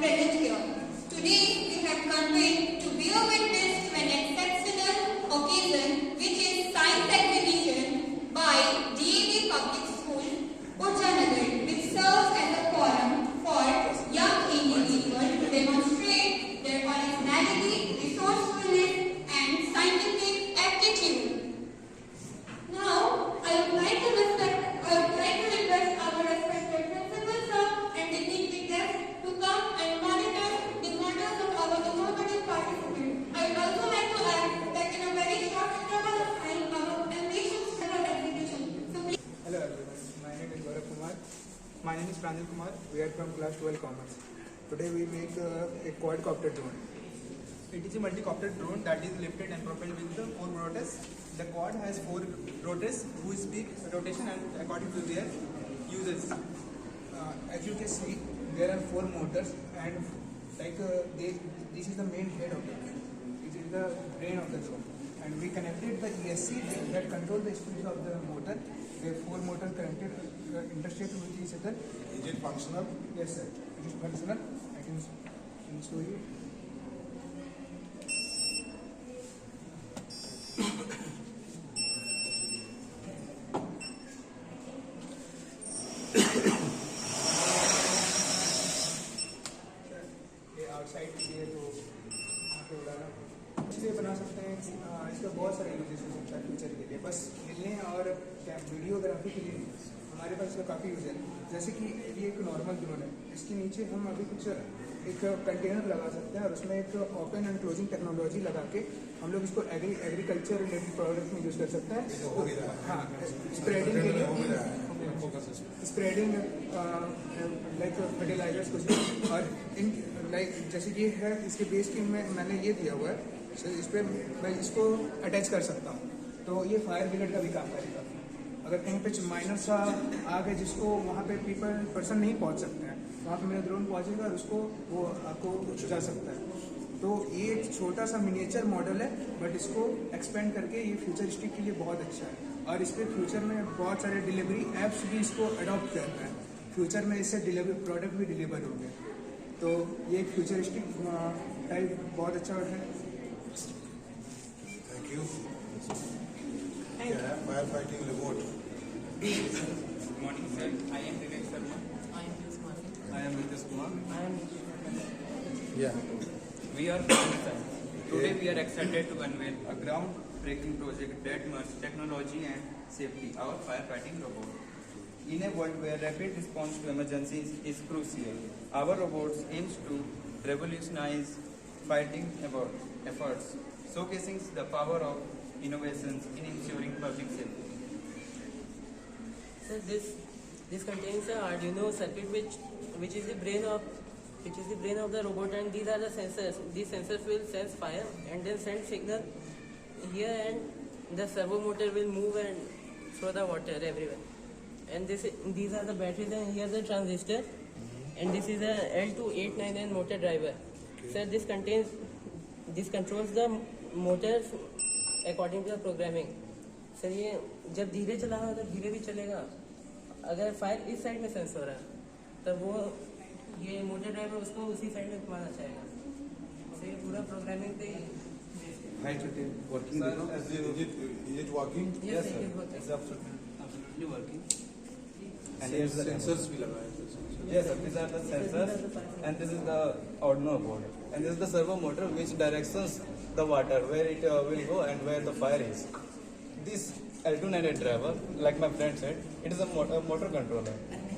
present here. Today we have convened to bear witness to an exceptional occasion, which is science exhibition by DAV Public School, Purjanagar, which serves as a forum for young individuals to demonstrate their originality, resourcefulness, and scientific aptitude. Now, I would like to request our respected principal sir and dignitary guests to come and monitor the matters of our innovative participants. I would also like to add that in a very short interval of time, our ambitious exhibition. So please. Hello everyone, my name is Gaurav Kumar. My name is Pranjal Kumar. We are from class 12 Commerce. Today we make a quadcopter drone. It is a multi-copter drone that is lifted and propelled with 4 rotors. The quad has 4 rotors whose peak rotation and according to their uses. As you can see, there are 4 motors and this is the main head of the drone. This is the brain of the drone. And we connected the ESC that control the speed of the motor. The 4 motors connected interstate with each other. Is it functional? Yes, sir. It is functional. I can show you. ये outside के लिए तो यहाँ पे उड़ाना इसलिए बना सकते हैं। इसका बहुत सारे यूजेस हो सकता है फ्यूचर के लिए, बस खेलने और वीडियोग्राफी के लिए हमारे पास इसका काफ़ी यूज है। जैसे कि ये एक नॉर्मल ड्रोन है, इसके नीचे हम अभी कुछ एक कंटेनर लगा सकते हैं और उसमें एक ओपन एंड क्लोजिंग टेक्नोलॉजी लगा के हम लोग इसको एग्रीकल्चर रिलेटेड प्रोडक्ट में यूज़ कर सकते हैं। हाँ, स्प्रेडिंग के लिए, स्प्रेडिंग लाइक फर्टिलाइजर्स कुछ और इन लाइक जैसे ये है, इसके बेस की मैंने ये दिया हुआ है, इस पर मैं इसको अटैच कर सकता हूँ, तो ये फायर ब्रिगेड का भी काम करेगा। अगर कहीं पे माइनर सा आग है जिसको वहाँ पे पर्सन नहीं पहुँच सकते हैं, वहाँ पे मेरा ड्रोन पहुँचेगा और उसको वो आपको जा सकता है। तो ये एक छोटा सा मिनिएचर मॉडल है, बट इसको एक्सपेंड करके ये फ्यूचरिस्टिक के लिए बहुत अच्छा है और इस पर फ्यूचर में बहुत सारे डिलीवरी ऐप्स भी इसको अडॉप्ट कर रहे हैं। फ्यूचर में इससे डिलीवरी प्रोडक्ट भी डिलीवर होंगे, तो ये एक फ्यूचरिस्टिक टाइप बहुत अच्छा है। Thank you. Yeah, firefighting robot. Good morning, sir. I am Vivek Sharma. I am Ritesh Kumar. Yeah. We are from science. Today we are excited to unveil a groundbreaking project that merges technology and safety, our firefighting robot. In a world where rapid response to emergencies is crucial, our robots aims to revolutionize fighting efforts, showcasing the power of innovations in ensuring public safety. So this contains a Arduino circuit which is the brain of the robot, and these are the sensors. These sensors will sense fire and then send signal here, and the servo motor will move and throw the water everywhere. And these are the batteries, and here the transistor, and this is a L2899 motor driver. So this controls the motors according to the programming. Sir ये जब धीरे चला रहा है तो धीरे भी चलेगा, अगर फायर इस साइड में सेंस हो रहा है तब वो ये मोटर ड्राइवर उसको उसी साइड में घुमाना चाहेगा। तो ये पूरा प्रोग्रामिंग पे Working? Is it working? Yes, sir, it is working. It's absolutely working. And And here's the sensors भी लगाए हैं। Yes, sir. These are the sensors, and this is the Arduino board, and this is the servo motor which directions the water where it will go and where the fire is. This L298 driver, like my friend said, it is a motor controller.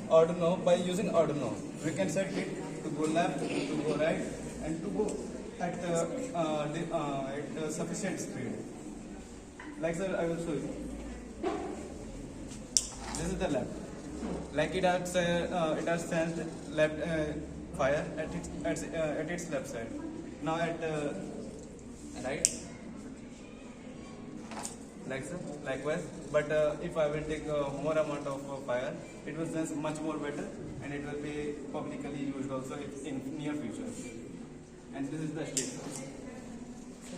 Arduino, by using Arduino, we can set it to go left, to go right, and to go at sufficient speed. Like sir, I will show you. This is the left. Like it has sensed left fire at its left side. Now at right. Like so, likewise, but if I will take more amount of fire, it will sense much more better, and it will be publicly used also in near future. And this is the state.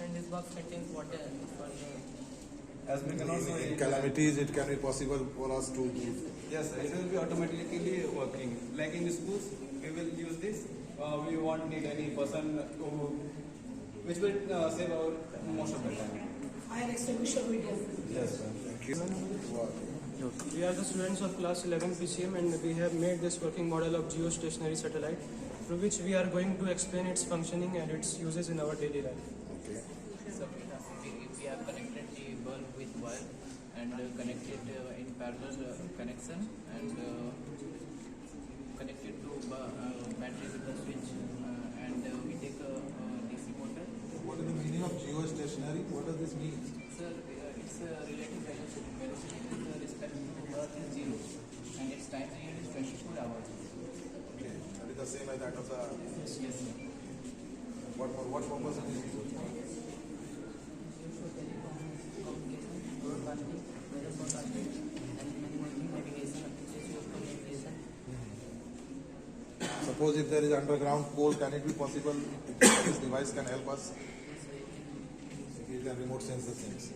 And this box contains water for the As we cannot do In it, calamities, it can be possible for us to give. yes, it will be automatically working. Like in the schools, we will use this. We we won't need any person which will save our most of the time. Fire extinguisher video. Yes, sir. Thank you. Wow. We are the students of class 11 PCM and we have made this working model of geostationary satellite through which we are going to explain its functioning and its uses in our daily life. Okay. So we have connected the bulb with wire and connected in parallel connection and connected to battery with the switch and we take a DC motor. What is the meaning of geostationary? What does this mean? Sir, it's a relative velocity with respect to Earth is 0 and its time period is 24 hours. Okay. That is the same as that of the. Yes, sir. For what purpose is this used? Suppose if there is underground coal, can it be possible this device can help us? It can remote sense the things.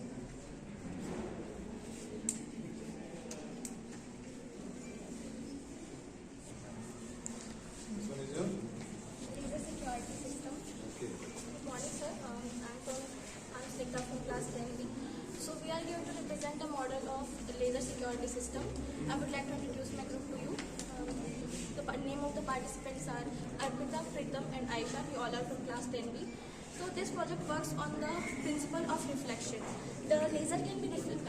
This one is your? It is a security system. Okay. Good morning, sir. I'm Snigdha from class 10B. So we are here to represent a model of the laser security system. I would like to introduce my group to you. The name of the participants are Arpita, Pritam and Aisha. We all are from class 10B. So this project works on the principle of reflection. The laser can be reflected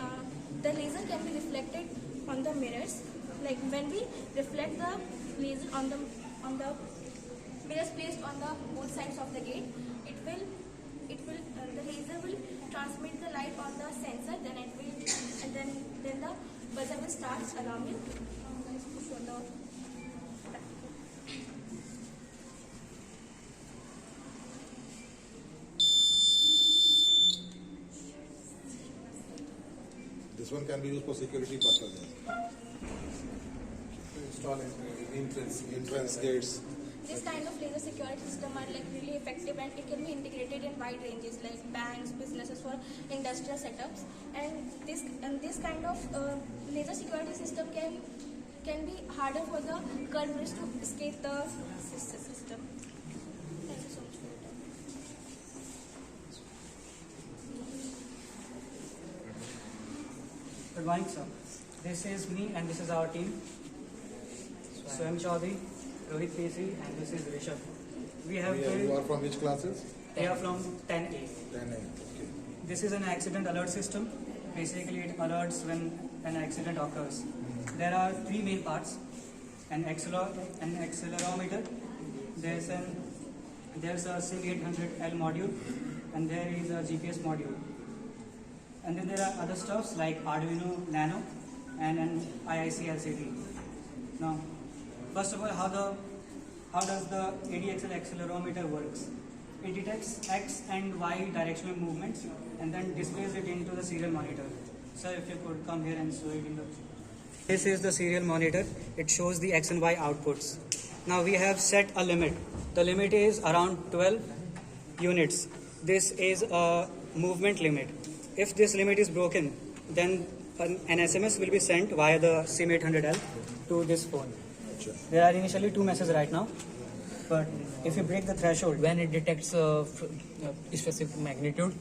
on the mirrors. Like when we reflect the laser on the mirrors placed on the both sides of the gate, the laser will transmit the light on the sensor. Then it will, and then the buzzer will start alarming. Guys, to show the. This one can be used for security purposes. To install entrance gates. This kind of laser security system are like really effective and it can be integrated in wide ranges like banks, businesses for industrial setups. And this kind of laser security system can be harder for the culprits to escape the system. Thank you so much for your time. Good morning, sir. This is me and this is our team. Swayam Chaudhary, Rohit Pesi, and this is Rishabh. We You are from which classes? are from 10A. 10A. Okay. This is an accident alert system. Basically, it alerts when an accident occurs. There are three main parts: an accelerometer, there's a SIM800L module, and there is a GPS module. And then there are other stuffs like Arduino Nano and an IIC LCD. Now, first of all, how does the ADXL accelerometer works? It detects X and Y directional movements and then displays it into the serial monitor. Sir, if you could come here and show it in the... This is the serial monitor. It shows the X and Y outputs. Now we have set a limit. The limit is around 12 units. This is a movement limit. If this limit is broken, then an SMS will be sent via the SIM800L to this phone. There are initially 2 messages right now, but if you break the threshold, When it detects a specific magnitude,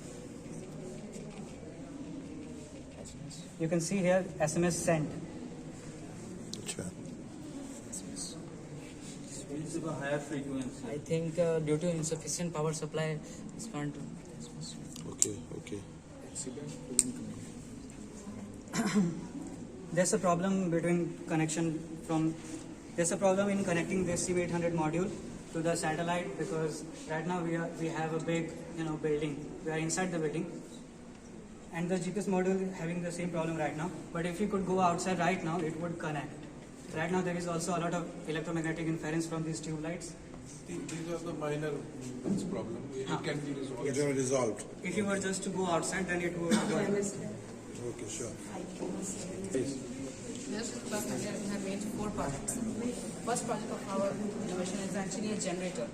you can see here SMS sent. It's of a higher frequency. I think due to insufficient power supply, this can't. Okay. There's a problem There's a problem in connecting this SIM800 module to the satellite because right now we have a big building. We are inside the building, and the GPS module is having the same problem right now. But if you could go outside right now, it would connect. Right now there is also a lot of electromagnetic interference from these tube lights. These are the minor problem. It can be resolved. It can be resolved. If you were just to go outside, then it would work. Okay, sure. Please. This project has made 4 projects. First project of our innovation is actually a generator.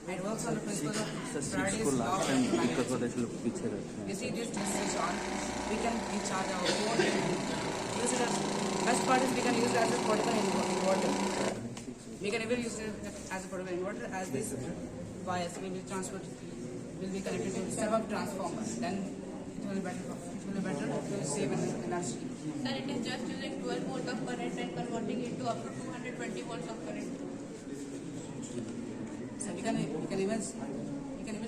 It works on the principle of Faraday's law of electromagnetism. You see this switch on, we can recharge our phone and use it as, best part is we can use it as a portable inverter. We can even use it as a portable inverter, as this wires will be transferred, will be connected to step-up transformer. Then it will be better. It will save energy. Sir, it is just using 12 volt of current and converting it to up to 220 volts of current. So we can even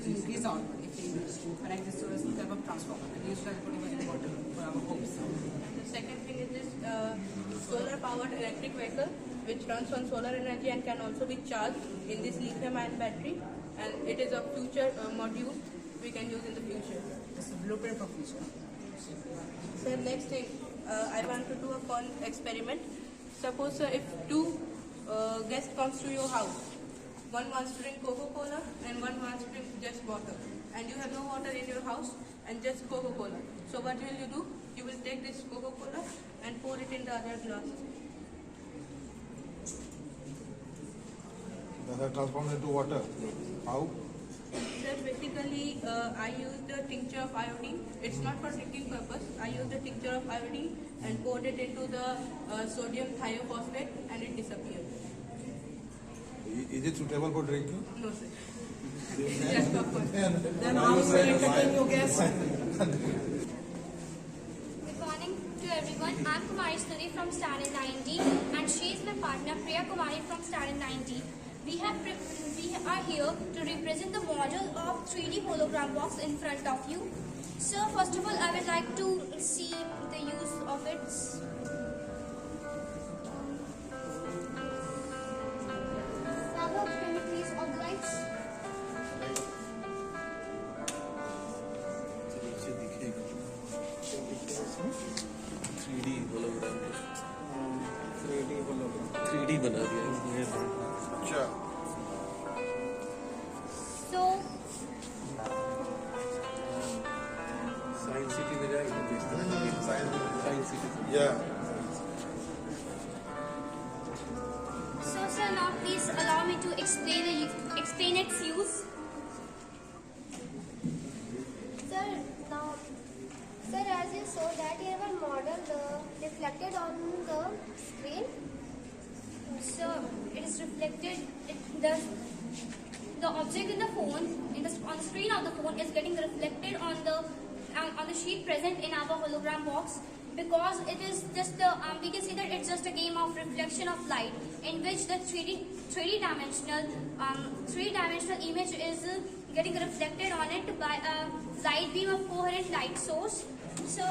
increase the output if we connect this to a step-up transformer and use it as a portable inverter for our homes. And the second thing is this solar-powered electric vehicle, which runs on solar energy and can also be charged in this lithium-ion battery. And it is a future module we can use in the future. It's a blueprint for future. Sir, next thing, I want to do a fun experiment. Suppose, sir, if two guests comes to your house, one wants to drink Coca-Cola and one wants to drink just water, and you have no water in your house and just Coca-Cola. So what will you do? You will take this Coca-Cola and pour it in the other glass. That are transformed into water. How? Sir, basically, I use the tincture of iodine. It's not for drinking purpose. I use the tincture of iodine and poured it into the sodium thiophosphate and it disappeared. Is it suitable for drinking? No, sir. It's just for fun. Then how will you entertain your guests? Good morning to everyone. I'm Kumari Stuti from Standard 90 and she is my partner Priya Kumari from Standard 90. We are here to represent the model of 3D hologram box in front of you. So first of all, I would like to see the use of it. Saba, can you please on the lights? बना दिया Sure. So science city में जाएंगे science city Yeah. So sir, now please allow me to explain its use. Sir, as you saw that here our model reflected on the screen. So it is reflected. The object in the phone, on the screen of the phone, is getting reflected on the sheet present in our hologram box, because it is just we can say that it's just a game of reflection of light, in which the 3D dimensional image is getting reflected on it by a light beam of coherent light source. So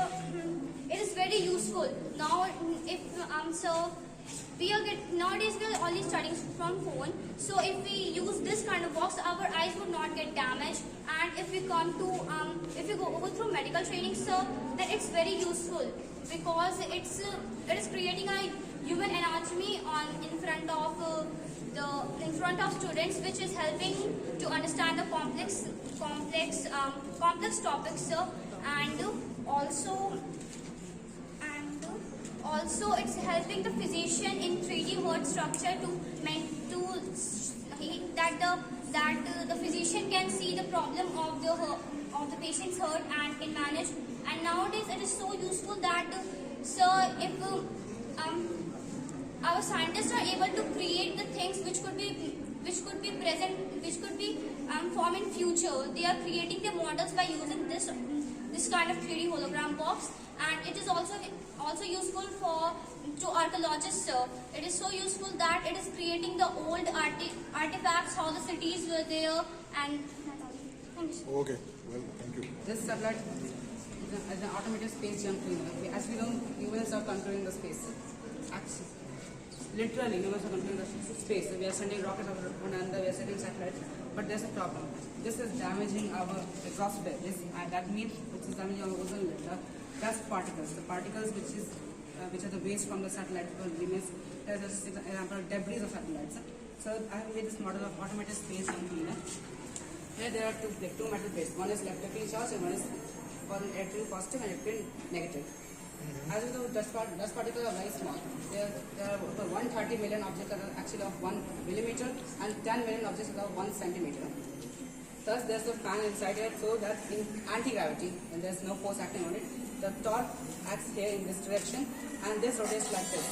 it is very useful. Now, nowadays we are only studying from phone. So if we use this kind of box, our eyes would not get damaged. And if we come to if you go through medical training, so then it's very useful, because it is creating a human anatomy in front of students, which is helping to understand the complex topics, and also it's helping the physician in 3D word structure that the physician can see the problem of the patient's heart and can manage. And nowadays it is so useful that if our scientists are able to create the things which could be present, which could be formed in future. They are creating the models by using this kind of 3D hologram box, and it is also useful to archaeologists. It is so useful that it is creating the old artifacts, how the cities were there, and Okay. Well, thank you. This satellite is an automated space jump cleaner. As we know, humans are controlling the space. Actually, literally, humans are controlling the space. We are sending rockets on and we are sending satellites. But there's a problem. This is damaging our exhaust bed. That means it is damaging our ozone layer. Dust particles. The particles which are the waste from the satellite remains. There's an example of debris of satellites. So I have made this model of automated space jump cleaner. Here there are two metal plates. One is electrically charged and one is electrically positive and electrically negative. As you know, dust particles are very small. There are over 130 million objects that are actually of 1 millimeter and 10 million objects that are 1 centimeter. Thus, there's a fan inside here, so that in anti-gravity, and there's no force acting on it, the torque acts here in this direction, and this rotates like this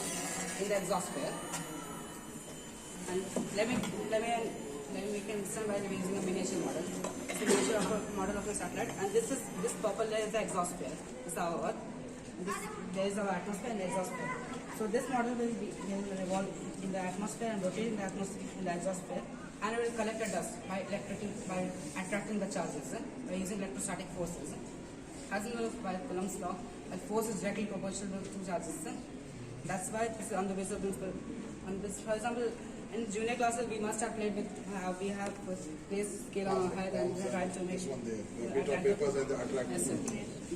in the exhaust pair. And And let me make an understand by using a miniature model. It's a miniature model of a satellite, and this purple layer is the exosphere. This is our Earth. There is our atmosphere and the exosphere. So this model will revolve in the atmosphere and rotate in the atmosphere in the exosphere, and it will collect the dust by attracting the charges by using electrostatic forces. As you know by Coulomb's law, that force is directly proportional to charges. That's why this is on the basis of principle. On this, for example, in junior classes we must have played with we have placed scale on our head and tried to make bit of papers and the attract. Yes, sir.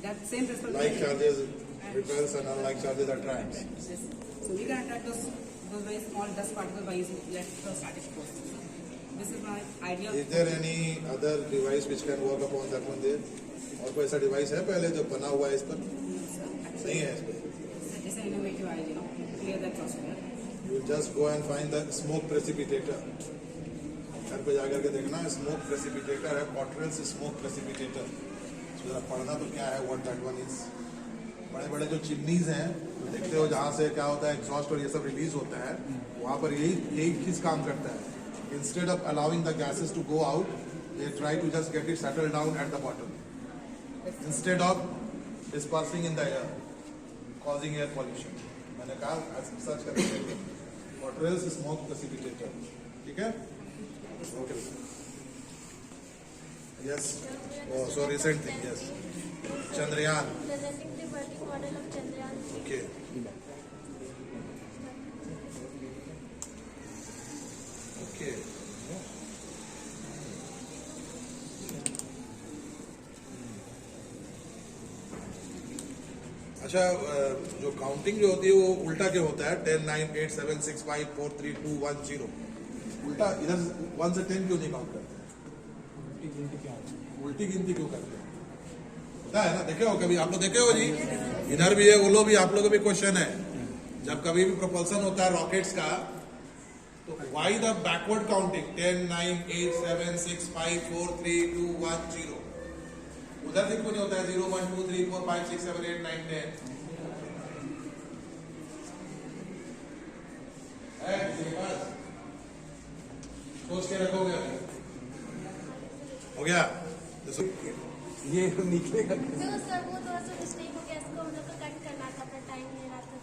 That same principle. Like charges repels and unlike charges attracts. Yes. So we can attract those very small dust particles by using electrostatic forces. This is my idea. Is there any other device which can work upon that one there? और कोई ऐसा device है पहले जो बना हुआ है इस पर? नहीं है इस पर. It's an innovative idea, clear the atmosphere. You just go and find the smoke precipitator. घर पे जाकर के देखना smoke precipitator है, Cottrell's smoke precipitator. So जरा पढ़ना तो क्या है what that one is. बड़े-बड़े जो चिमनीज हैं, देखते हो जहाँ से क्या होता है exhaust और ये सब रिलीज होता है, वहाँ पर यही चीज काम करता है. Instead of allowing the gases to go out, they try to just get it settled down at the bottom. Instead of dispersing in the air, causing air pollution. मैंने कहा सर्च करके Cottrell's smoke precipitator. ठीक है? Okay. Yes. Oh, so recent thing. Yes. Chandrayaan. Presenting the working model of Chandrayaan. Okay. Okay. अच्छा जो counting जो होती है वो उल्टा क्यों होता है 10 9 8 7 6 5 4 3 2 1 0 उल्टा इधर 1 से 10 क्यों नहीं काउंट करते उल्टी गिनती क्यों करते हैं होता है ना देखे हो कभी आप लोग देखे हो जी इधर भी है वो लोग भी आप लोगों को भी क्वेश्चन है जब कभी भी प्रोपल्सन होता है रॉकेट्स का तो व्हाई द बैकवर्ड काउंटिंग 10 9 8 7 6 5 4 3 2 1 0 उधर क्यों नहीं होता है 0 1 2 3 4 5 6 7 8 9 10 है किसी के पास सोच के रखोगे हो गया ये निकलेगा तो सर वो थोड़ा सा मिस्टेक हो गया इसको हम लोग को कट करना था पर टाइम नहीं रहा था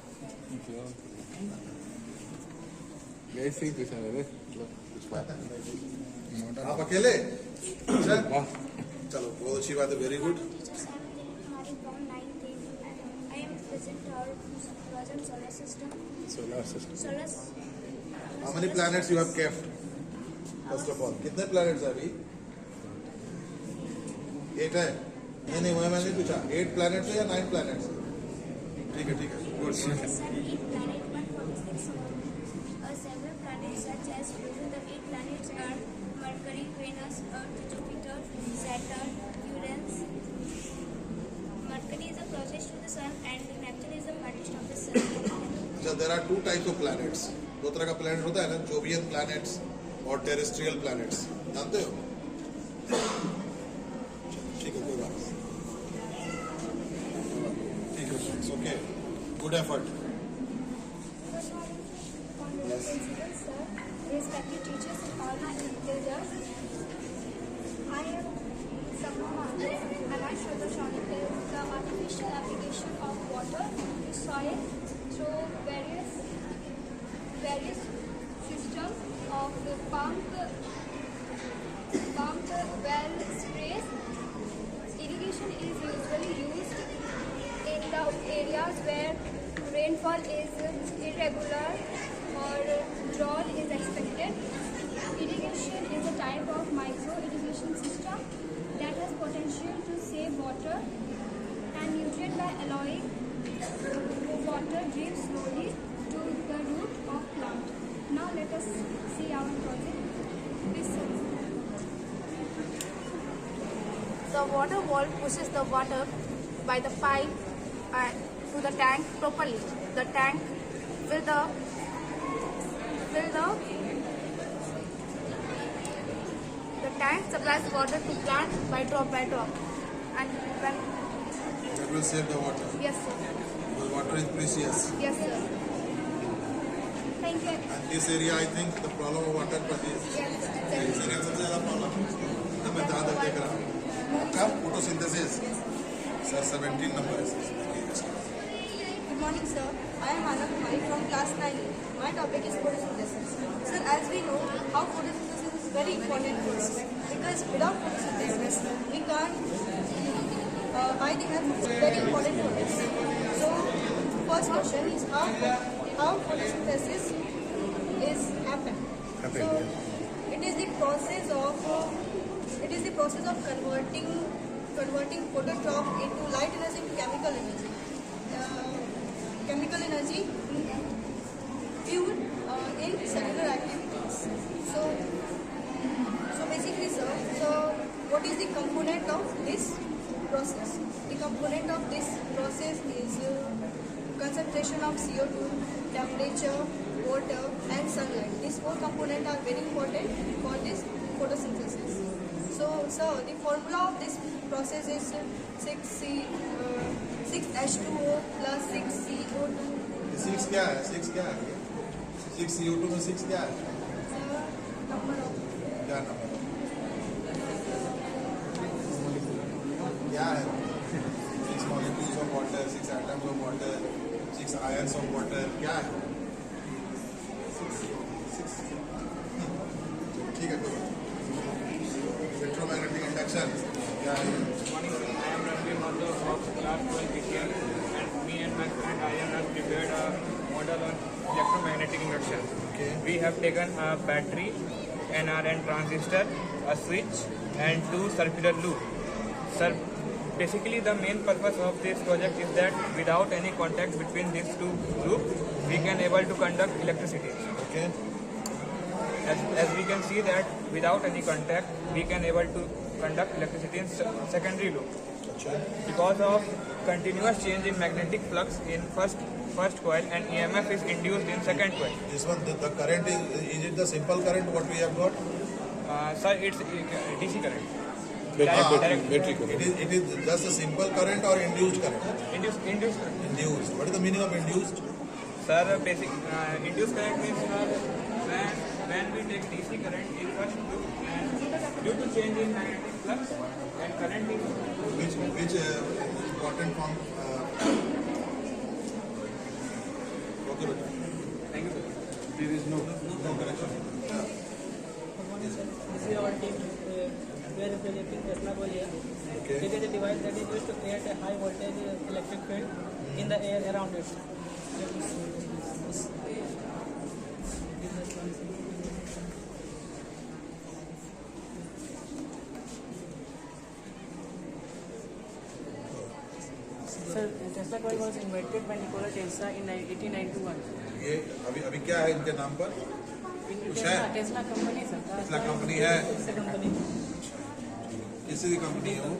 ऐसे ही पूछा मैंने कुछ बात है आप अकेले चलो बहुत अच्छी बात है very good How many planets you have kept? First of all, कितने planets है अभी? 8 है? नहीं मैं नहीं पूछा 8 planets है या 9 planets है? ठीक है good. Several planets such as the 8 planets are Mercury, Venus, Earth, Jupiter, Saturn, Uranus. Mercury is the closest to the Sun and Neptune is the farthest of the Sun. So there are 2 types of planets. दो तरह का planet होता है ना Jovian planets और terrestrial planets. जानते हो? ठीक है कोई बात नहीं. ठीक है it's okay. Good effort. Yes. Sir, respected teachers and all my elders, I am Sapna and I show the artificial application of water to soil through various systems of the pump, well sprays. Irrigation is usually used in the areas where rainfall is irregular or drought is expected. Irrigation is a type of micro-irrigation system that has potential to save water and nutrient by allowing water drip slowly to the root of plant. Now let us see our project. The water valve pushes the water by the pipe to the tank properly. The tank will the tank supplies water to plant by drop, and when That will save the water. yes sir, Because water is precious. yes sir. Thank you. And this area, I think the problem of water is this area सबसे ज़्यादा problem है। मैं जहाँ तक देख रहा हूँ, आपका photosynthesis, sir 17 number है sir। Good morning, sir. I am Anna Kumari from class 9. My topic is photosynthesis. Sir, as we know, how photosynthesis is very important for us because without photosynthesis, we can't buy the help. It's very important for us. So, first question is how photosynthesis is happen. So, it is the process of converting photodrop into light energy into chemical energy. Chemical energy viewed in cellular activities. So basically, sir, so what is the component of this process? The component of this process is concentration of CO2, temperature, water, and sunlight. These four components are very important for this photosynthesis. So, sir, the formula of this process is 6H2O plus 6CO2. 6 क्या है? 6 क्या है? 6 CO2 में 6 क्या है? Number of क्या number? क्या है? 6 molecules of water, 6 atoms of water, 6 ions of water. क्या है? ठीक है कोई electromagnetic induction क्या है? Morning, I am Ranveer Mathur of class 12 BCM, and me and my friend Aryan have prepared a model on electromagnetic induction. Okay. We have taken a battery, an RN transistor, a switch, and 2 circular loops. Sir, basically the main purpose of this project is that without any contact between these 2 loops, we can able to conduct electricity. Okay. As we can see that without any contact, we can able to conduct electricity in secondary loop. Because of continuous change in magnetic flux in first coil and EMF is induced in second coil. This one, the current is it the simple current what we have got? Sir, it's DC current. Battery current. It is just a simple current or induced current? Induced current. Induced. What is the meaning of induced? Sir, basic induced current means when we take DC current in first loop and due to change in magnetic flux and current is Which important form? Okay, beta. thank you sir. There is no connection. This is our team. We are projecting Tesla coil here. Okay. It is a device that is used to create a high voltage electric field in the air around it. Sir, Tesla coil was invented by Nikola Tesla in 1891. ये अभी क्या है इनके नाम पर? कुछ है? Tesla company, sir. Tesla company है? It's a company. किसी की कंपनी है वो?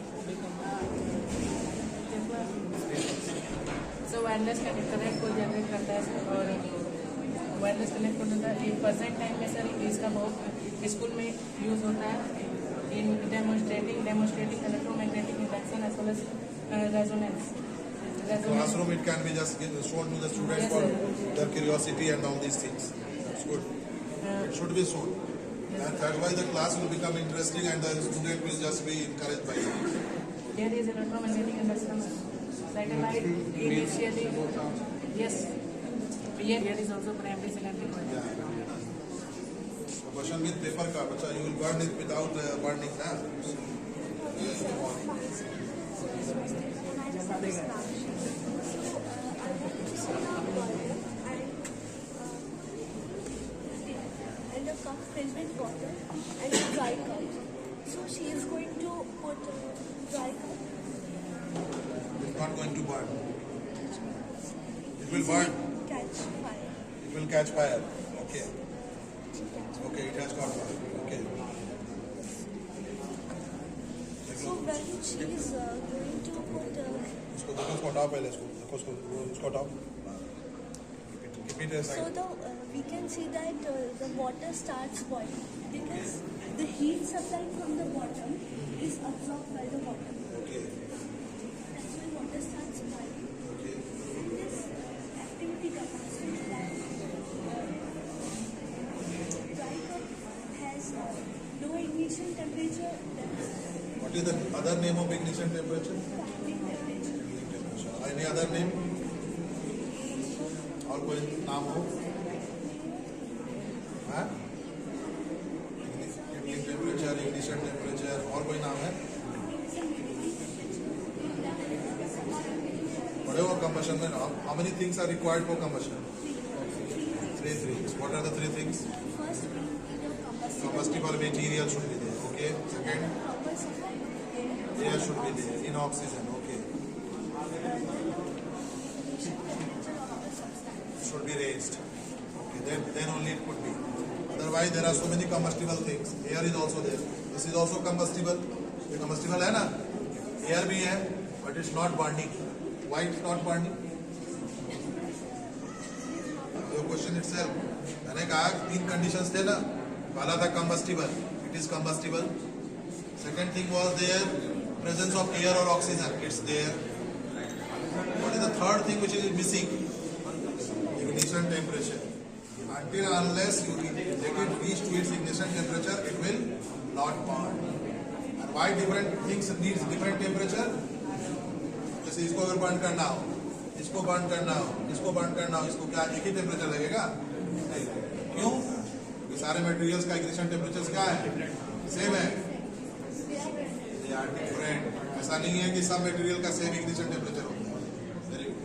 So wireless current को जनरेट करता है सर और वायरलेस कनेक्ट होता है। इन प्रेजेंट टाइम में सर इसका बहुत स्कूल में यूज होता है in demonstrating electromagnetic induction as well as resonance. Classroom it can be just shown to the students Yes, for sir. their curiosity and all these things. It's good. It should be shown. And that's why the class will become interesting and the student will just be encouraged by it. There is electromagnetic induction satellite initially. Yes. Here is also primary secondary coil. Yeah. So question with paper ka, bacha, you will burn it without burning, na? And a cup filled with water and a dry cup. So she is going to put a dry cup. It's not going to burn. It will burn. Catch fire. It will catch fire. Okay. Okay, it has got fire. Okay. So when she is going to put इसको देखो, इसको हटाओ पहले इसको देखो, इसको हटाओ। Keep it so aside. we can see that the water starts boiling because the heat supplied from the bottom is absorbed by the water. Okay. That's why water starts boiling. Okay. And this activity capacity that ignition temperature. What is the other name of ignition temperature? Any other name? और कोई नाम हो? हाँ? Temperature, ignition temperature, और कोई नाम है? बड़े हो combustion में how many things are required for combustion? 3 things. What are the 3 things? Combustible material should be there. Okay. Second, air should be there in oxygen. Okay. Should be raised. Okay. Then only it could be. Otherwise, there are so many combustible things. Air is also there. This is also combustible. ये combustible है ना? Air भी है, but it's not burning. Why it's not burning? The question itself. मैंने कहा 3 conditions थे ना. पहला था combustible. It is combustible. Second thing was there presence of air or oxygen. It's there. What is the third thing which is missing? Ignition temperature. Until unless you take it reach to its ignition temperature, it will not burn. And why different things needs different temperature? जैसे इसको अगर burn करना हो, इसको burn करना हो, इसको burn करना हो, इसको क्या एक ही टेम्परेचर लगेगा? नहीं. क्यों? क्योंकि सारे मटेरियल्स का इग्निशन टेम्परेचर क्या है? सेम है. They are different. ऐसा नहीं है कि सब मटेरियल का सेम इग्निशन टेम्परेचर होता है. Very good.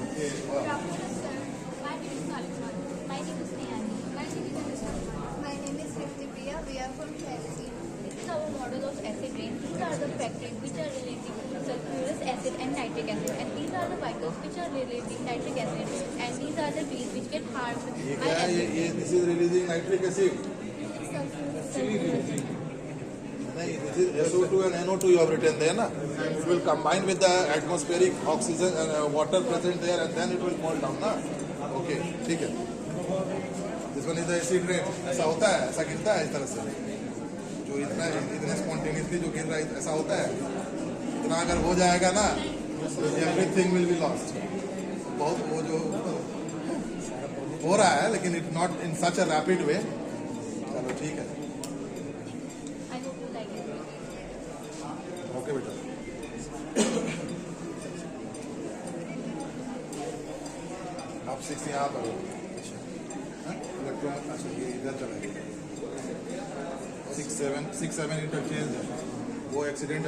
Okay. Good afternoon, sir. My name is Kalima. My name is Nayani. My name is Salman. My name is Riftipriya. We are from Chelsea. This is our model of acid rain. These are the factors which are relating to sulfurous acid and nitric acid. And these are the vehicles which are releasing nitric acid. And these are the trees which get harmed ये by क्या है? acid. ये this is releasing nitric acid. Sulfurous. नहीं, this is SO2 and NO2 you have written there ना. It will combine with the atmospheric oxygen and water present there and then it will fall down ना. Okay, ठीक है. This one is the acid rain. ऐसा होता है, ऐसा गिरता है इस तरह से. जो इतना spontaneously जो गिर रहा है ऐसा होता है. इतना अगर हो जाएगा ना, तो everything will be lost. बहुत वो जो हो रहा है, लेकिन it not in such a rapid way. चलो ठीक है. I hope you like it. Okay बेटा. आप 6 यहाँ पर हो. इलेक्ट्रॉन अच्छा ये इधर चला गया. 6-7 इंटरचेंज है. वो एक्सीडेंट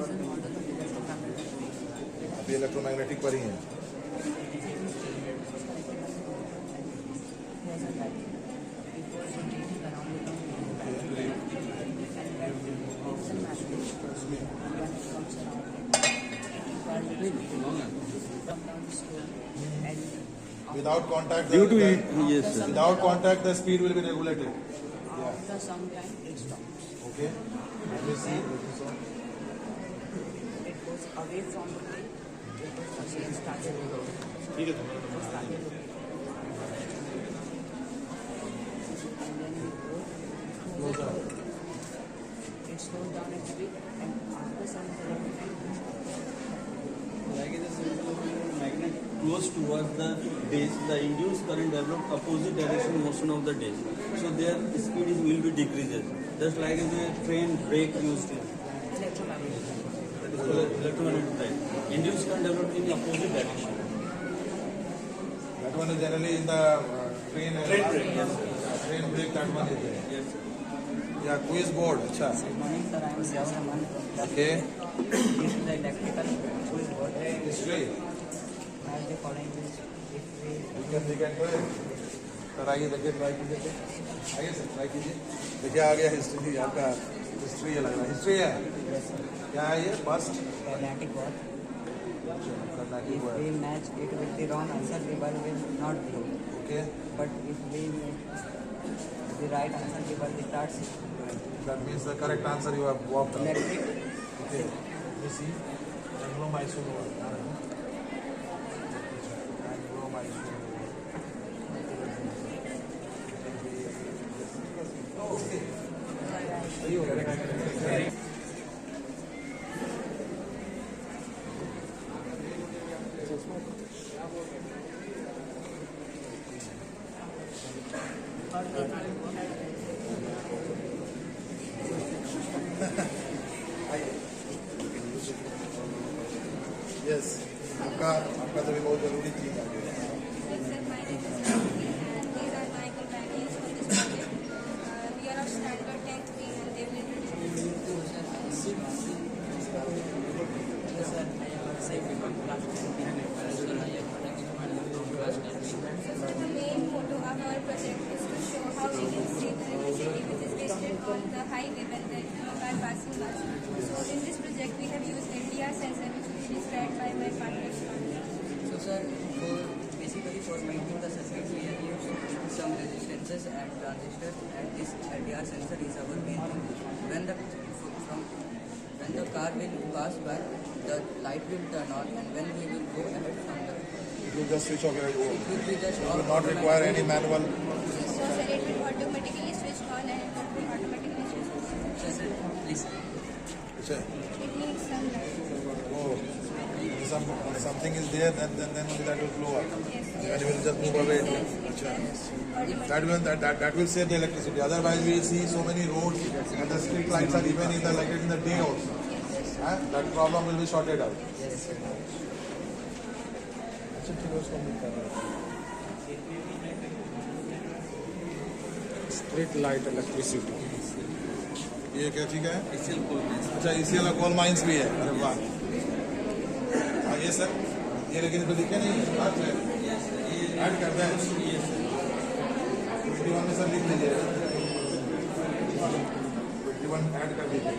अभी इलेक्ट्रोमैग्नेटिक पर ही है. Without contact, Due to it, yes, sir. Without contact, the speed will be regulated. After some time, it stops. Okay. Let me see. It goes away from the plane. It starts to go. ठीक है. And then you go closer. It slows down its speed, and after some time, Like it is magnet close towards the base, the induced current developed opposite direction motion of the disk. So their speed will be decreases. Just like in the train brake used in electromagnetic brake. Induced current developed in opposite direction. That one is generally in the train brake. Yes. Train brake. That one is there. Yes. Yeah, quiz board. अच्छा. good morning, sir. I am Ziaur Rahman. Okay. This is the electrical quiz board. History. As the following is, if we We can do it. Sir आइए देखिए try कीजिए. आइए sir try कीजिए. देखिए आ गया history. आपका history ये लग रहा है. हिस्ट्री है. क्या है ये? First. magnetic board, Karnataka if we match it with the wrong answer, the bulb will not glow. Okay. But if we make the right answer, the bulb starts glowing. That means the correct answer you have walked on. Electric. Okay. You see, Anglo-Mysore word. Anglo-Mysore. Okay. Correct. Yes, आपका तो भी बहुत जरूरी चीज है। We are of standard 10th B and they will the main motto of our project is to show how we can save the electricity which is wasted on the highway when the car passing by. So in this project we have used LDR sensor which will be described by my partner. So sir, basically for maintaining the circuit we have used some resistances and transistors, and this LDR sensor is our main thing. When the car will pass by, the light will turn on, and when we will go ahead from the It will just switch off your home. it will be just It will not require any manual. So sir, it will automatically switch on and it will automatically switch off. So sir, please. अच्छा, It needs some light. oh, something is there, then only that will flow up. Yes. And you will just move away. अच्छा, that will save the electricity. Otherwise, we see so many roads and the street lights are even in the day also. That problem will be sorted out. Street light electricity ये क्या चीज है? अच्छा, इसी वाला coal mines भी है। अरे वाह, हाँ ये सर, ये लेकिन इसमें लिखे नहीं है, ऐड कर दें 21 में सर लिख लीजिए, 21 ऐड कर दीजिए,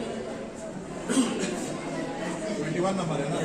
21 नंबर है ना?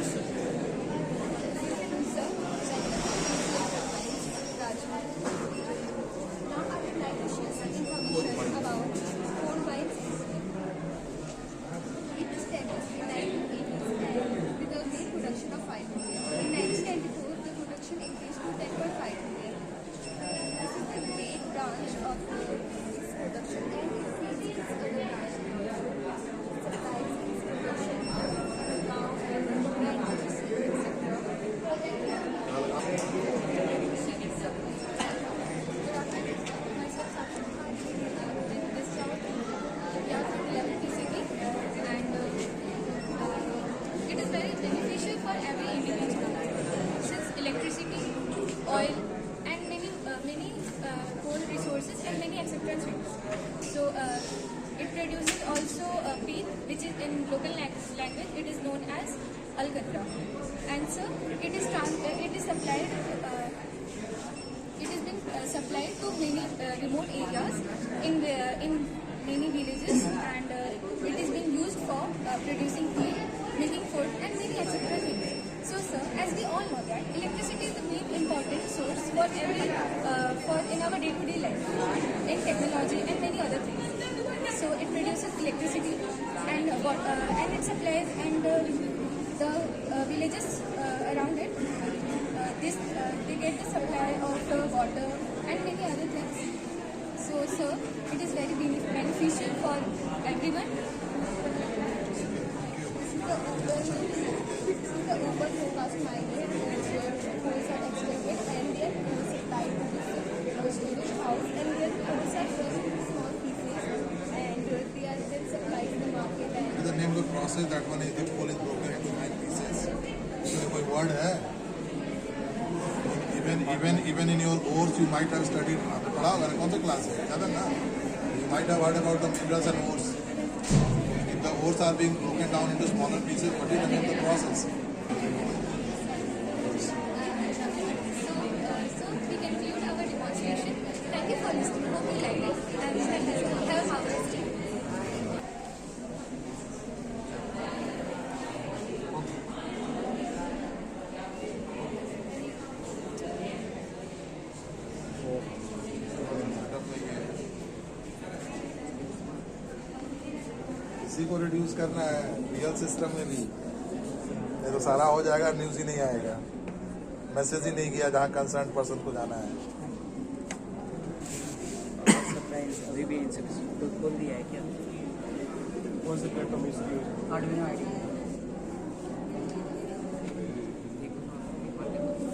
Oil and many coal resources and many etc. So it produces also peat, which is in local language it is known as algatra. And so it is supplied. It has been supplied to many remote areas in many villages, and it is being used for producing tea, making food, and many etc. things. So, sir, as we all know that electricity is the main important source for in our day-to-day life, in technology and many other things. So, it produces electricity and it supplies and the villages around it. They get the supply of water and many other things. So, sir, it is very beneficial for everyone. The open forecast mining poles are extended and they are supplied to this storage house, and their poles are very small pieces and they are then supplied to the market. And the name of the process, that one is the pole is broken into 9 pieces. So कोई word है? Even in your course you might have studied. पढ़ा होगा ना, कौन सा class है? याद है ना? You might have heard about the minerals and ores. If the ores are being broken down into smaller pieces, what is the name of the process? Thank you for listening. Hope you like it. And have a marvelous day. इसी को reduce करना है real system में भी, नहीं तो सारा हो जाएगा, न्यूज ही नहीं आएगा, मैसेज ही नहीं किया जहाँ कंसर्न पर्सन को जाना है। अभी भी तो खोल दिया है क्या? कौन से प्लेटफॉर्म यूज किए? Arduino IDE।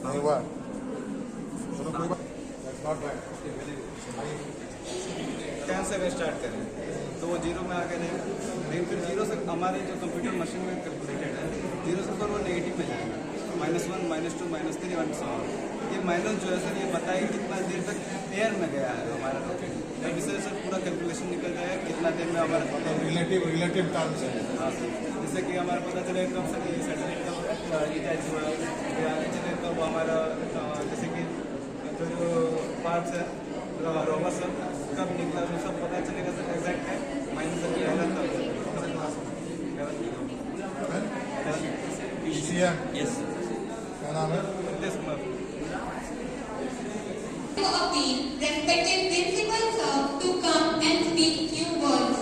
नहीं हुआ, चलो कोई बात नहीं। 10 से स्टार्ट करें तो वो 0 में आ गए नहीं, फिर 0 हमारे जो कंप्यूटर मशीन में कैलकुलेटेड है 0 से ऊपर वो नेगेटिव में जाएगा, -1, -2, -3 और so on। ये माइनस जो है सर ये बताइए कितना देर तक एयर में गया है हमारा रॉकेट, तब इससे सर पूरा कैलकुलेशन निकल जाएगा कितना देर में हमारा रिलेटिव टर्म्स है। हाँ सर, जैसे कि हमारा पता चलेगा कब सर ये सैटेलाइट कब रिचार्ज हुआ या इंजीनियर कब हमारा जैसे कि जो पार्ट्स है रोवर सब कब निकला वो सब पता चलेगा सर एग्जैक्ट है माइनस सर यस, क्या नाम है? To appeal respected principals to come and speak few words.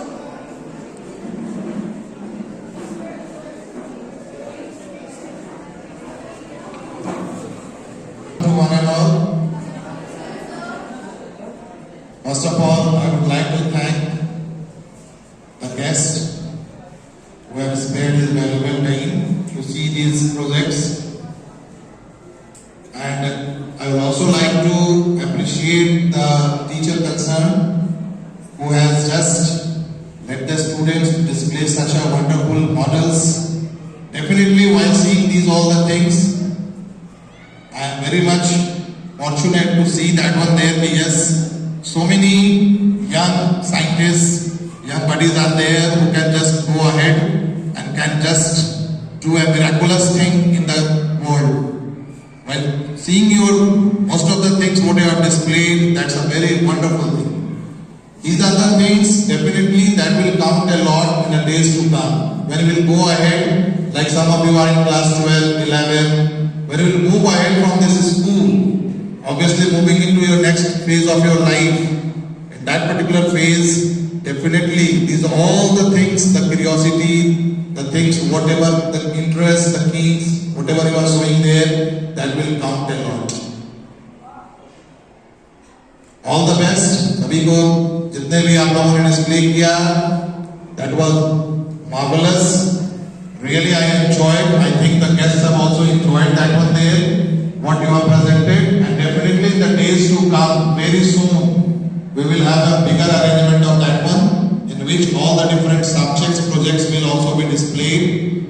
To one and all, first of all, I would like to thank the guest who have spared his valuable time to see these projects. And I would also like to appreciate the teacher concerned who has just let the students display such a wonderful models. Definitely while seeing these all the things, I am very much fortunate to see that one there. Yes, so many young scientists, young buddies are there who can just go ahead and can just do a miraculous thing in the world. Well, seeing most of the things what you have displayed, that's a very wonderful thing. These are the things definitely that will count a lot in the days to come. When we will go ahead, like some of you are in class 12, 11, when we will move ahead from this school, obviously moving into your next phase of your life, in that particular phase, definitely these are all the things, the curiosity, the things, whatever the interest, the keys, whatever you are showing there, that will count a lot. All the best सभी को, जितने भी आप लोगों ने display किया, that was marvelous. Really I enjoyed. I think the guests have also enjoyed that one there, what you have presented, and definitely in the days to come, very soon, we will have a bigger arrangement of that one, in which all the different subjects, projects will also be displayed.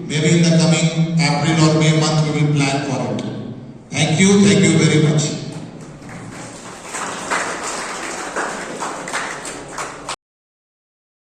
Maybe in the coming April or May month we will plan for it. Thank you very much.